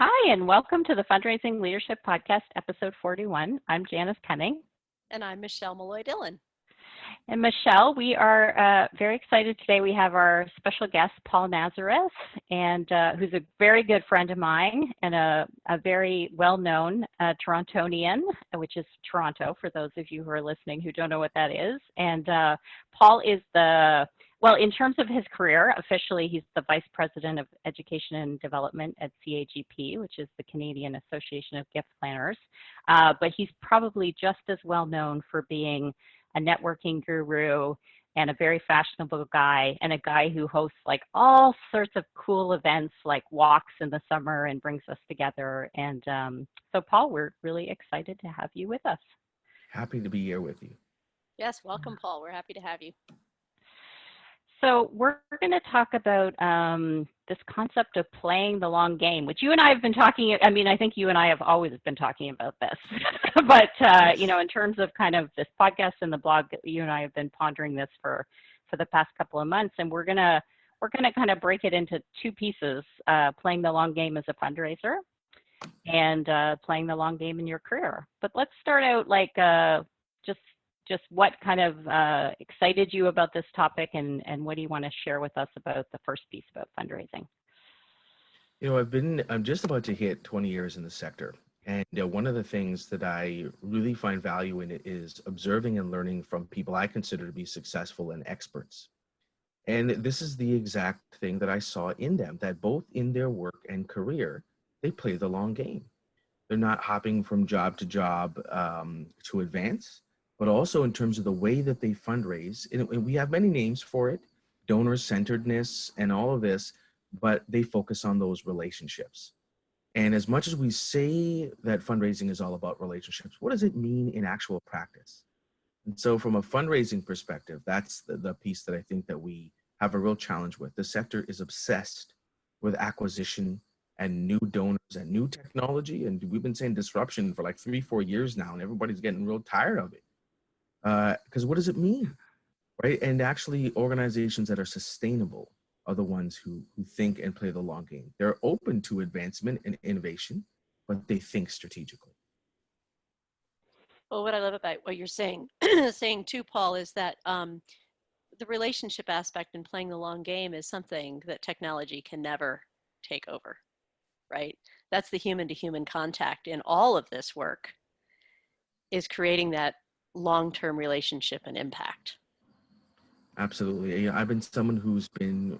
Hi, and welcome to the Fundraising Leadership Podcast, episode 41. I'm Janice Cunning. And I'm Michelle Maloy Dillon. And Michelle, we are very excited today. We have our special guest, Paul Nazareth, and who's a very good friend of mine and a very well-known Torontonian, which is Toronto, for those of you who are listening who don't know what that is. And Paul is well, in terms of his career, officially he's the Vice President of Education and Development at CAGP, which is the Canadian Association of Gift Planners. But he's probably just as well known for being a networking guru and a very fashionable guy, and a guy who hosts like all sorts of cool events like walks in the summer and brings us together. And so Paul, we're really excited to have you with us. Happy to be here with you. Yes, welcome, Paul. We're happy to have you. So we're going to talk about this concept of playing the long game, which you and I have been talking. I mean, I think you and I have always been talking about this, but you know, in terms of kind of this podcast and the blog, you and I have been pondering this for the past couple of months, and we're gonna kind of break it into two pieces: playing the long game as a fundraiser, and playing the long game in your career. But let's start out like just what kind of excited you about this topic, and what do you want to share with us about the first piece about fundraising? You know, I'm just about to hit 20 years in the sector. And one of the things that I really find value in it is observing and learning from people I consider to be successful and experts. And this is the exact thing that I saw in them, that both in their work and career, they play the long game. They're not hopping from job to job to advance, but also in terms of the way that they fundraise. And we have many names for it, donor-centeredness and all of this, but they focus on those relationships. And as much as we say that fundraising is all about relationships, what does it mean in actual practice? And so from a fundraising perspective, that's the piece that I think that we have a real challenge with. The sector is obsessed with acquisition and new donors and new technology. And we've been saying disruption for like 3-4 years now, and everybody's getting real tired of it. Because what does it mean, right? And actually organizations that are sustainable are the ones who think and play the long game. They're open to advancement and innovation, but they think strategically. Well, what I love about what you're saying, saying too, Paul, is that the relationship aspect in playing the long game is something that technology can never take over, right? That's the human-to-human contact in all of this work, is creating that long-term relationship and impact. Absolutely. I've been someone who's been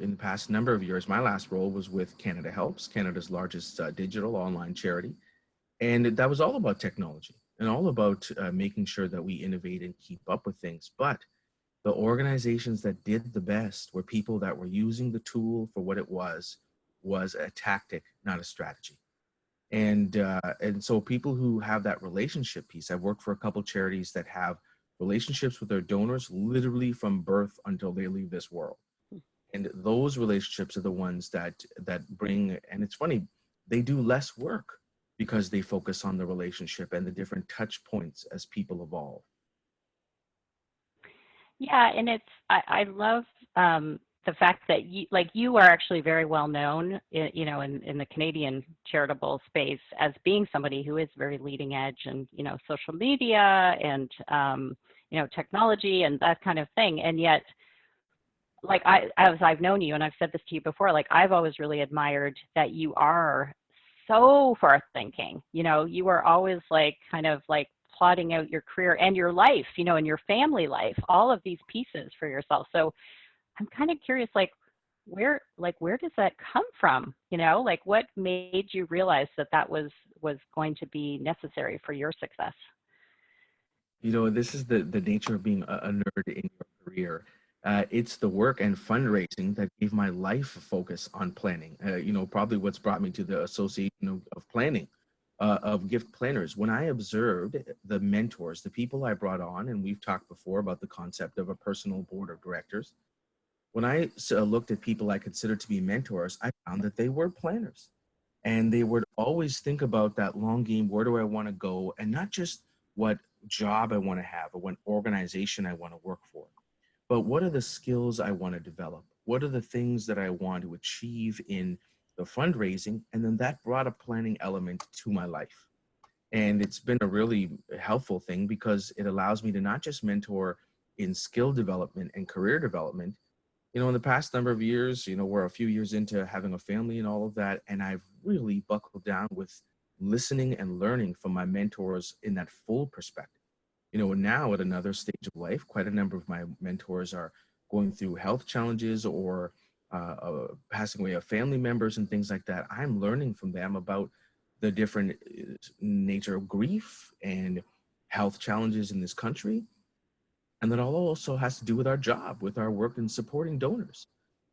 in the past number of years, my last role was with Canada Helps, Canada's largest digital online charity. And that was all about technology and all about making sure that we innovate and keep up with things. But the organizations that did the best were people that were using the tool for what it was a tactic, not a strategy. And so people who have that relationship piece, I've worked for a couple charities that have relationships with their donors literally from birth until they leave this world. And those relationships are the ones that bring, and it's funny, they do less work because they focus on the relationship and the different touch points as people evolve. Yeah, and I love the fact that you are actually very well known, you know, in the Canadian charitable space as being somebody who is very leading edge and, you know, social media and, you know, technology and that kind of thing. And yet, like as I've known you, and I've said this to you before, like I've always really admired that you are so far thinking, you know, you are always like kind of like plotting out your career and your life, you know, and your family life, all of these pieces for yourself. So I'm kind of curious, like where does that come from? You know, like what made you realize that was going to be necessary for your success? You know, this is the nature of being a nerd in your career. It's the work and fundraising that gave my life a focus on planning. You know, probably what's brought me to the Association of Planning, of Gift Planners. When I observed the mentors, the people I brought on, and we've talked before about the concept of a personal board of directors. When I looked at people I considered to be mentors, I found that they were planners. And they would always think about that long game, where do I want to go? And not just what job I want to have or what organization I want to work for, but what are the skills I want to develop? What are the things that I want to achieve in the fundraising, and then that brought a planning element to my life. And it's been a really helpful thing because it allows me to not just mentor in skill development and career development. You know, in the past number of years, you know, we're a few years into having a family and all of that, and I've really buckled down with listening and learning from my mentors in that full perspective. You know, now at another stage of life, quite a number of my mentors are going through health challenges or passing away of family members and things like that. I'm learning from them about the different nature of grief and health challenges in this country. And that all also has to do with our job, with our work in supporting donors.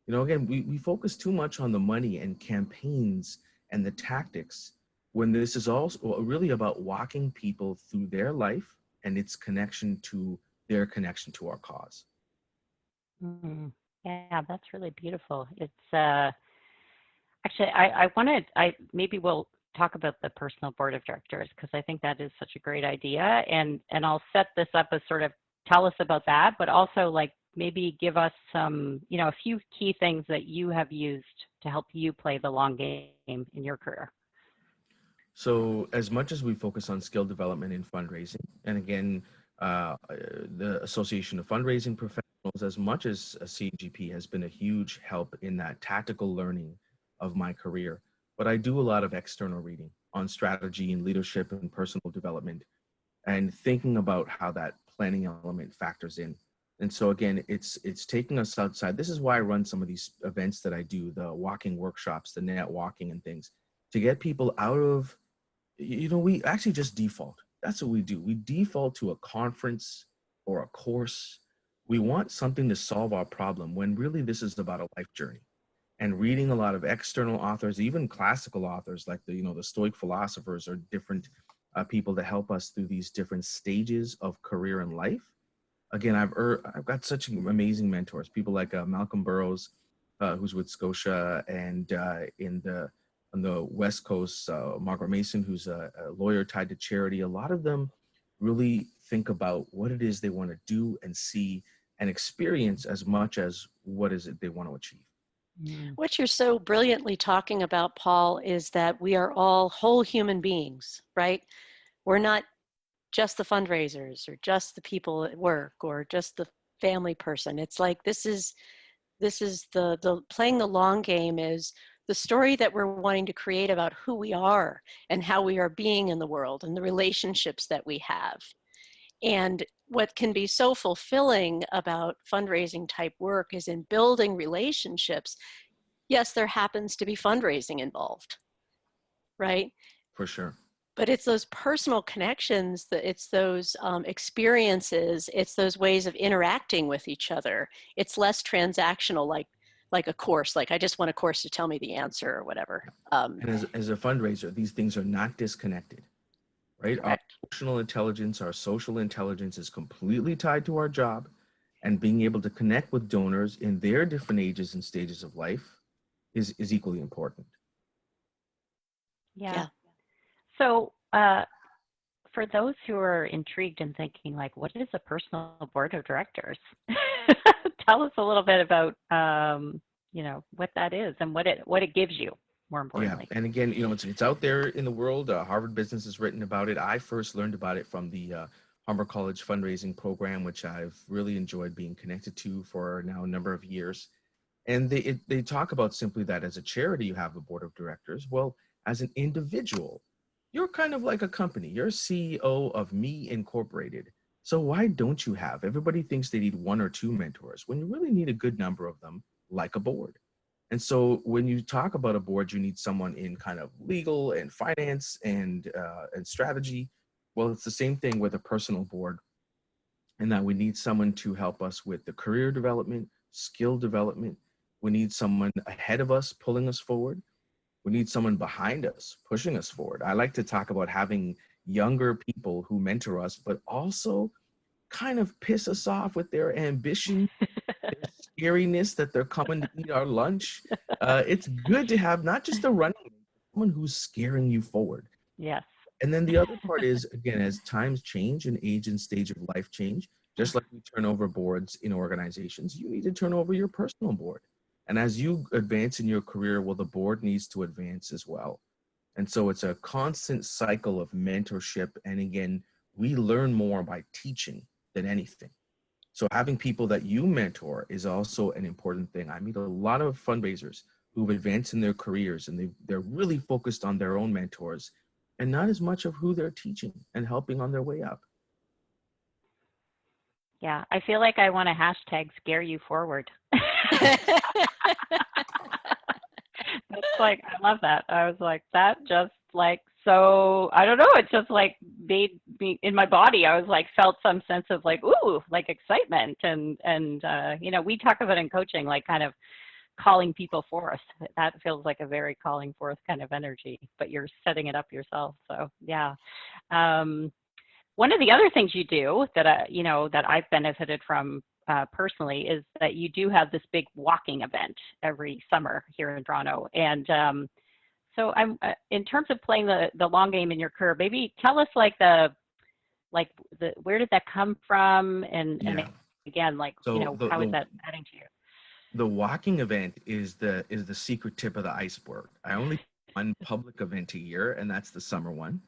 You know, again, we focus too much on the money and campaigns and the tactics when this is also really about walking people through their life and its connection to their connection to our cause. Mm, yeah, that's really beautiful. It's actually, maybe we'll talk about the personal board of directors because I think that is such a great idea. And I'll set this up as sort of tell us about that, but also like maybe give us some, you know, a few key things that you have used to help you play the long game in your career. So as much as we focus on skill development and fundraising, and again, the Association of Fundraising Professionals, as much as CAGP has been a huge help in that tactical learning of my career, but I do a lot of external reading on strategy and leadership and personal development and thinking about how that planning element factors in. And so again, it's taking us outside. This is why I run some of these events that I do, the walking workshops, the net walking and things, to get people out of, you know, we actually just default. That's what we do. We default to a conference or a course. We want something to solve our problem when really this is about a life journey. And reading a lot of external authors, even classical authors like the Stoic philosophers or different people that help us through these different stages of career and life. Again, I've got such amazing mentors, people like Malcolm Burrows, who's with Scotia, and on the West Coast, Margaret Mason, who's a lawyer tied to charity. A lot of them really think about what it is they want to do and see and experience as much as what is it they want to achieve. What you're so brilliantly talking about, Paul, is that we are all whole human beings, right? We're not just the fundraisers or just the people at work or just the family person. It's like this is the playing the long game is the story that we're wanting to create about who we are and how we are being in the world and the relationships that we have. And what can be so fulfilling about fundraising type work is in building relationships. Yes, there happens to be fundraising involved, right? For sure. But it's those personal connections, it's those experiences, it's those ways of interacting with each other. It's less transactional, like a course, like I just want a course to tell me the answer or whatever. And as a fundraiser, these things are not disconnected, right? Correct. Our emotional intelligence, our social intelligence is completely tied to our job, and being able to connect with donors in their different ages and stages of life is equally important. Yeah. So for those who are intrigued and thinking like, what is a personal board of directors? Tell us a little bit about, what that is and what it gives you, more importantly. Yeah, and again, it's out there in the world. Harvard Business has written about it. I first learned about it from the Humber College fundraising program, which I've really enjoyed being connected to for now a number of years. And they talk about simply that as a charity, you have a board of directors. Well, as an individual, you're kind of like a company. You're CEO of Me Incorporated. So why don't you have? Everybody thinks they need one or two mentors when you really need a good number of them, like a board. And so when you talk about a board, you need someone in kind of legal and finance and strategy. Well, it's the same thing with a personal board, in that we need someone to help us with the career development, skill development. We need someone ahead of us pulling us forward. We need someone behind us, pushing us forward. I like to talk about having younger people who mentor us, but also kind of piss us off with their ambition, their scariness that they're coming to eat our lunch. It's good to have not just a running, someone who's scaring you forward. Yes. And then the other part is, again, as times change and age and stage of life change, just like we turn over boards in organizations, you need to turn over your personal board. And as you advance in your career, well, the board needs to advance as well. And so it's a constant cycle of mentorship. And again, we learn more by teaching than anything. So having people that you mentor is also an important thing. I meet a lot of fundraisers who've advanced in their careers, and they're really focused on their own mentors and not as much of who they're teaching and helping on their way up. Yeah, I feel like I want to hashtag scare you forward. It's like, I love that. I was like, that just like, so I don't know, it just like made me in my body. I was like, felt some sense of like, ooh, like excitement. And you know, we talk about in coaching, like kind of calling people forth. That feels like a very calling forth kind of energy, but you're setting it up yourself. So yeah. One of the other things you do that you know, that I've benefited from personally is that you do have this big walking event every summer here in Toronto. And so I'm in terms of playing the long game in your career, maybe tell us like where did that come from, and again, like, So you know, how is that adding to you? The walking event is the secret tip of the iceberg. I only do one public event a year, and that's the summer one.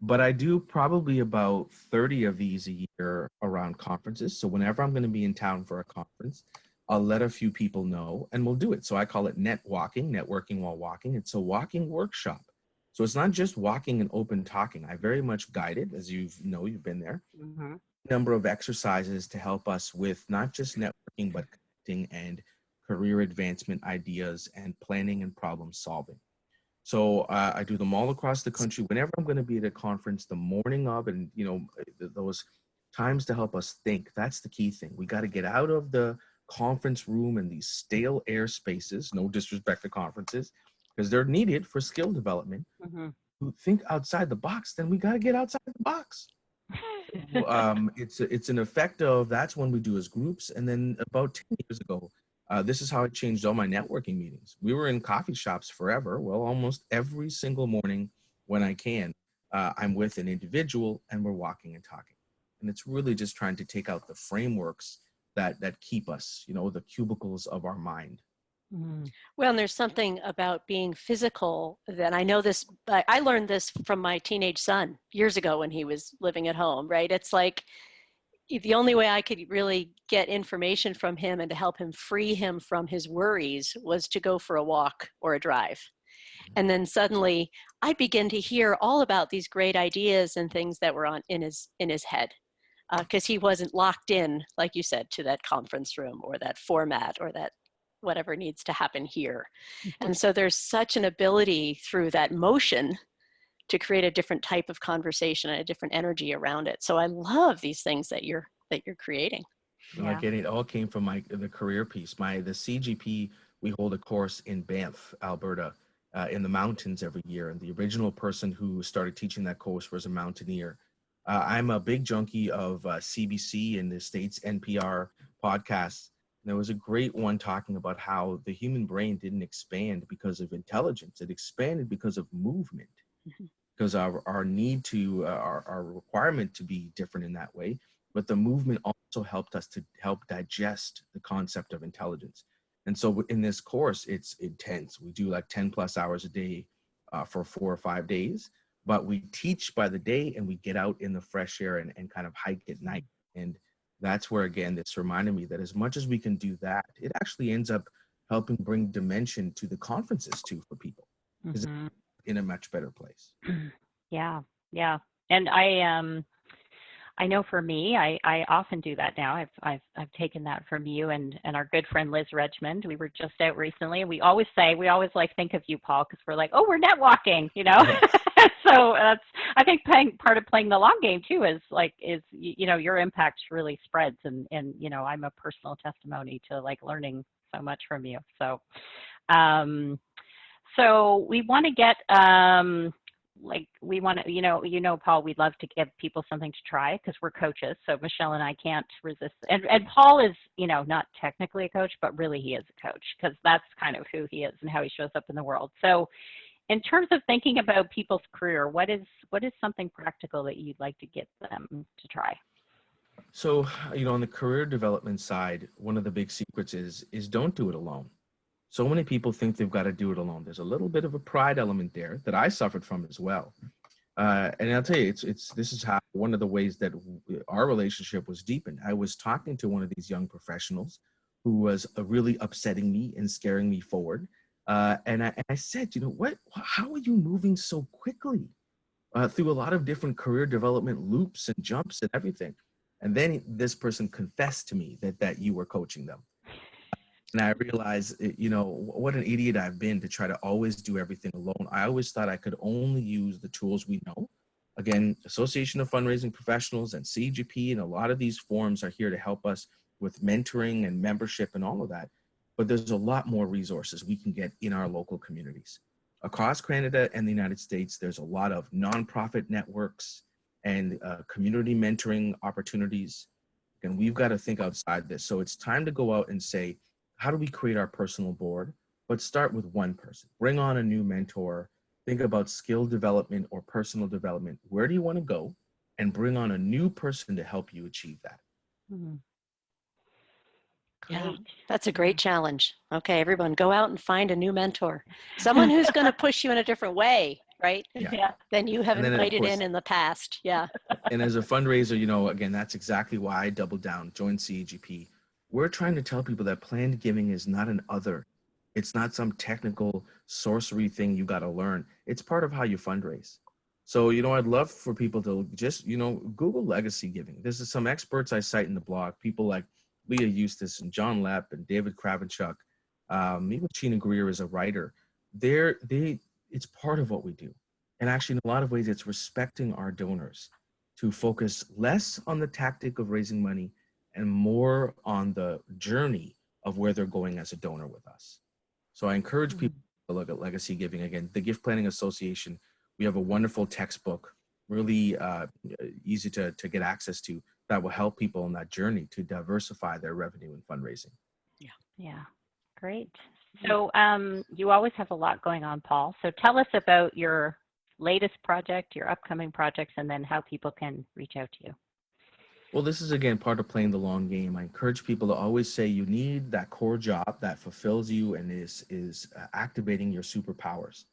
But I do probably about 30 of these a year around conferences. So whenever I'm going to be in town for a conference, I'll let a few people know and we'll do it. So I call it networking while walking. It's a walking workshop. So it's not just walking and open talking. I very much guide it, as you've been there. Mm-hmm. Number of exercises to help us with not just networking, but connecting and career advancement ideas and planning and problem solving. So I do them all across the country. Whenever I'm going to be at a conference, the morning of, and those times to help us think. That's the key thing. We got to get out of the conference room and these stale air spaces. No disrespect to conferences, because they're needed for skill development. Mm-hmm. To think outside the box, then we got to get outside the box. It's an effect of, that's when we do as groups. And then about 10 years ago, this is how I changed all my networking meetings. We were in coffee shops forever. Well, almost every single morning when I can, I'm with an individual and we're walking and talking. And it's really just trying to take out the frameworks that keep us, the cubicles of our mind. Mm-hmm. Well, and there's something about being physical that I know this, I learned this from my teenage son years ago when he was living at home, right? It's like the only way I could really get information from him and to help him free him from his worries was to go for a walk or a drive. And then suddenly I begin to hear all about these great ideas and things that were in his head. Because he wasn't locked in, like you said, to that conference room or that format or that whatever needs to happen here. And so there's such an ability through that motion to create a different type of conversation and a different energy around it. So I love these things that you're creating. Yeah. Again, it all came from the career piece. The CGP, we hold a course in Banff, Alberta, in the mountains every year. And the original person who started teaching that course was a mountaineer. I'm a big junkie of CBC in the States, NPR podcasts. There was a great one talking about how the human brain didn't expand because of intelligence. It expanded because of movement, because our need to, our requirement to be different in that way. But the movement also helped us to help digest the concept of intelligence. And so in this course, it's intense. We do like 10 plus hours a day for 4 or 5 days. But we teach by the day and we get out in the fresh air and kind of hike at night. And that's where, again, this reminded me that as much as we can do that, it actually ends up helping bring dimension to the conferences too for people, because it's in a much better place. Yeah. And I know for me, I often do that now. I've taken that from you and our good friend Liz Redmond. We were just out recently. We always like think of you, Paul, because we're like, oh, we're net walking, Yes. So I think part of playing the long game too is your impact really spreads, and I'm a personal testimony to like learning so much from you. So so we want to get Paul, we'd love to give people something to try because we're coaches. So Michelle and I can't resist. And Paul is, not technically a coach, but really he is a coach because that's kind of who he is and how he shows up in the world. So in terms of thinking about people's career, what is something practical that you'd like to get them to try? So, on the career development side, one of the big secrets is don't do it alone. So many people think they've got to do it alone. There's a little bit of a pride element there that I suffered from as well. And I'll tell you, this is how one of the ways that our relationship was deepened. I was talking to one of these young professionals who was really upsetting me and scaring me forward. And I said, you know, how are you moving so quickly through a lot of different career development loops and jumps and everything? And then this person confessed to me that you were coaching them. And I realized, you know, what an idiot I've been to try to always do everything alone. I always thought I could only use the tools we know. Again, Association of Fundraising Professionals and CAGP and a lot of these forums are here to help us with mentoring and membership and all of that. But there's a lot more resources we can get in our local communities. Across Canada and the United States, there's a lot of nonprofit networks and community mentoring opportunities. And we've got to think outside this. So it's time to go out and say, how do we create our personal board? But start with one person. Bring on a new mentor. Think about skill development or personal development. Where do you want to go? And bring on a new person to help you achieve that. Mm-hmm. Yeah, that's a great challenge. Okay, everyone, go out and find a new mentor. Someone who's going to push you in a different way, right? Yeah. Than you have invited course, in the past. Yeah. And as a fundraiser, you know, again, that's exactly why I doubled down, joined CAGP. We're trying to tell people that planned giving is not an other. It's not some technical sorcery thing you got to learn. It's part of how you fundraise. So, you know, I'd love for people to just, you know, Google legacy giving. This is some experts I cite in the blog, people like Leah Eustace and John Lepp and David Kravenchuk, even Sheena Greer is a writer. It's part of what we do. And actually, in a lot of ways, it's respecting our donors to focus less on the tactic of raising money and more on the journey of where they're going as a donor with us. So I encourage people to look at legacy giving. Again, the Gift Planning Association, we have a wonderful textbook, really easy to get access to, that will help people on that journey to diversify their revenue and fundraising. Yeah, great. So you always have a lot going on, Paul. So tell us about your latest project, your upcoming projects, and then how people can reach out to you. Well, this is, again, part of playing the long game. I encourage people to always say you need that core job that fulfills you and is activating your superpowers.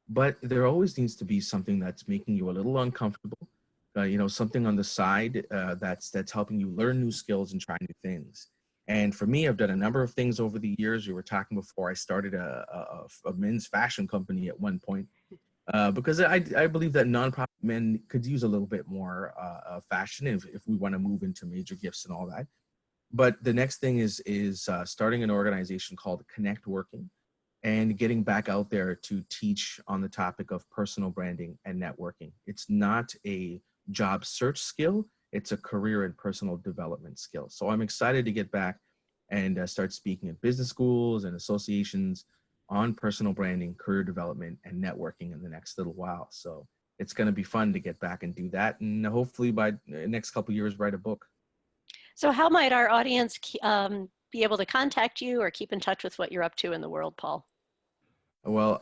But there always needs to be something that's making you a little uncomfortable, you know, something on the side that's helping you learn new skills and try new things. And for me, I've done a number of things over the years. We were talking before, I started a men's fashion company at one point. Because I believe that nonprofit men could use a little bit more fashion if we want to move into major gifts and all that. But the next thing is starting an organization called Connect Working and getting back out there to teach on the topic of personal branding and networking. It's not a job search skill, it's a career and personal development skill. So I'm excited to get back and start speaking at business schools and associations on personal branding, career development, and networking in the next little while. So it's going to be fun to get back and do that. And hopefully by the next couple of years, write a book. So how might our audience be able to contact you or keep in touch with what you're up to in the world, Paul? Well,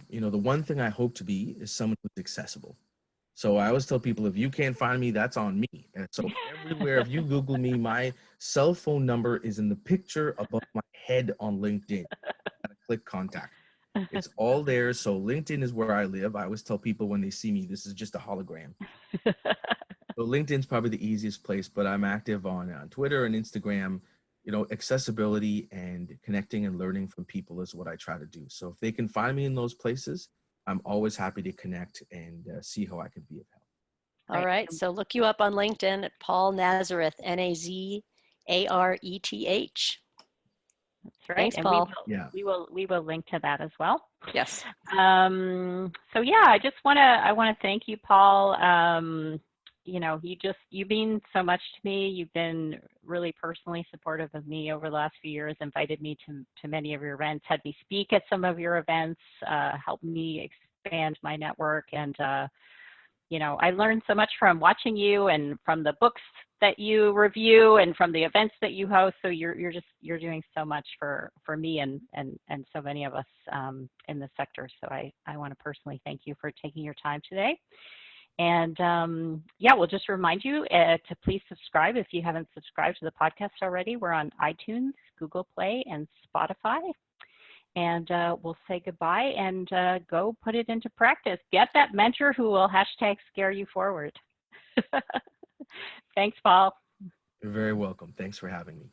you know, the one thing I hope to be is someone who's accessible. So I always tell people, if you can't find me, that's on me. And so everywhere, if you Google me, my cell phone number is in the picture above my head on LinkedIn. Click contact. It's all there. So LinkedIn is where I live. I always tell people when they see me, this is just a hologram. So LinkedIn's probably the easiest place, but I'm active on Twitter and Instagram. You know, accessibility and connecting and learning from people is what I try to do. So if they can find me in those places, I'm always happy to connect and see how I can be of help. All right. So look you up on LinkedIn at Paul Nazareth, Nazareth. That's right. Thanks, and Paul. we will link to that as well. Yes. So yeah, I want to thank you, Paul. You know, you mean so much to me. You've been really personally supportive of me over the last few years, invited me to many of your events, had me speak at some of your events, helped me expand my network. And, you know, I learned so much from watching you and from the books that you review and from the events that you host. So you're doing so much for me and so many of us in the sector. So I want to personally thank you for taking your time today. And yeah, we'll just remind you to please subscribe if you haven't subscribed to the podcast already. We're on iTunes, Google Play, and Spotify. and we'll say goodbye and go put it into practice. Get that mentor who will hashtag scare you forward. Thanks, Paul. You're very welcome. Thanks for having me.